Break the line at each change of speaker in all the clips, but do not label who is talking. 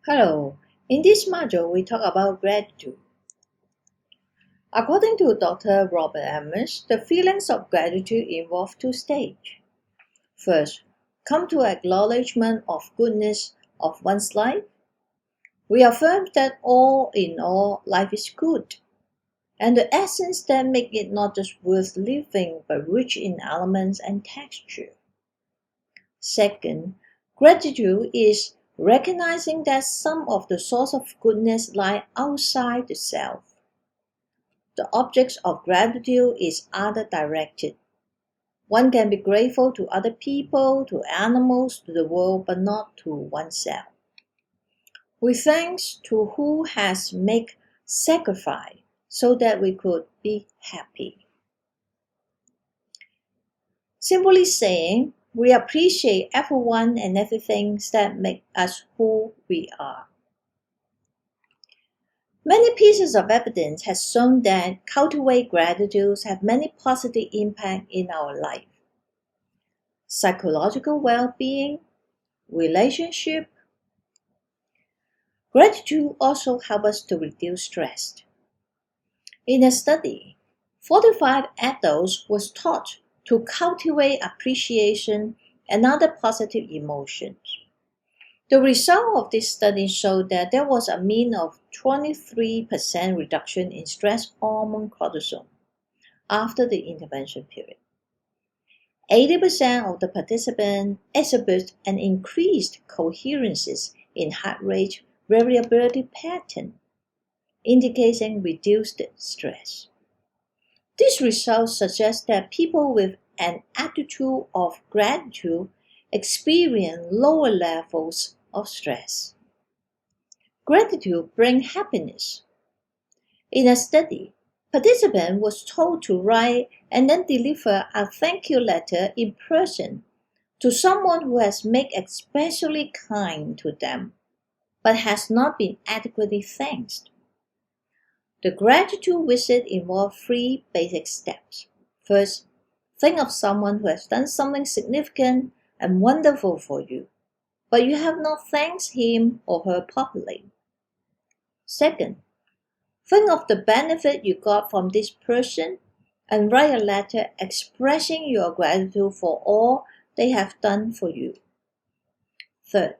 Hello, in this module we talk about gratitude. According to Dr. Robert Emmons, the feelings of gratitude involve two stages. First, come to acknowledgement of goodness of one's life. We affirm that all in all, life is good, and the essence that make it not just worth living but rich in elements and texture. Second, gratitude is recognizing that some of the source of goodness lie outside the self. The object of gratitude is other directed. One can be grateful to other people, to animals, to the world, but not to oneself. We thanks to who has made sacrifice so that we could be happy. Simply saying, we appreciate everyone and everything that make us who we are. Many pieces of evidence have shown that cultivate gratitude have many positive impacts in our life. Psychological well-being, relationship. Gratitude also helps us to reduce stress. In a study, 45 adults were taught to cultivate appreciation and other positive emotions. The result of this study showed that there was a mean of 23% reduction in stress hormone cortisol after the intervention period. 80% of the participants exhibited an increased coherence in heart rate variability pattern, indicating reduced stress. These results suggest that people with an attitude of gratitude experience lower levels of stress. Gratitude brings happiness. In a study, participant was told to write and then deliver a thank you letter in person to someone who has been especially kind to them, but has not been adequately thanked. The gratitude visit involved 3 basic steps. First, think of someone who has done something significant and wonderful for you, but you have not thanked him or her properly. Second, think of the benefit you got from this person and write a letter expressing your gratitude for all they have done for you. Third,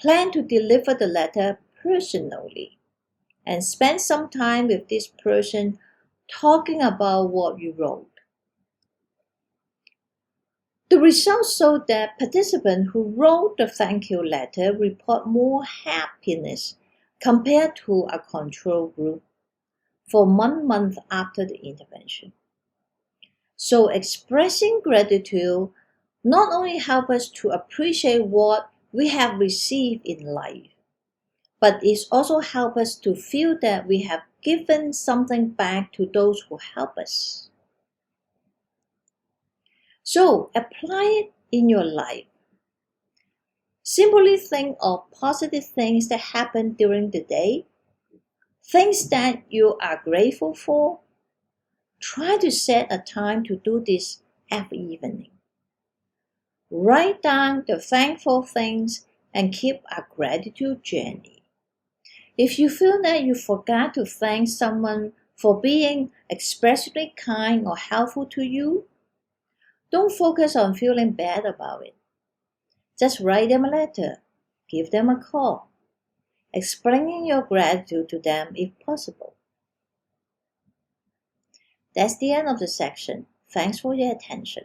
plan to deliver the letter personally and spend some time with this person talking about what you wrote. The results showed that participants who wrote the thank you letter report more happiness compared to a control group for 1 month after the intervention. So expressing gratitude not only helps us to appreciate what we have received in life, but it also helps us to feel that we have given something back to those who help us. So apply it in your life. Simply think of positive things that happen during the day, things that you are grateful for. Try to set a time to do this every evening. Write down the thankful things and keep a gratitude journey. If you feel that you forgot to thank someone for being especially kind or helpful to you, don't focus on feeling bad about it. Just write them a letter, give them a call, explaining your gratitude to them if possible. That's the end of the section. Thanks for your attention.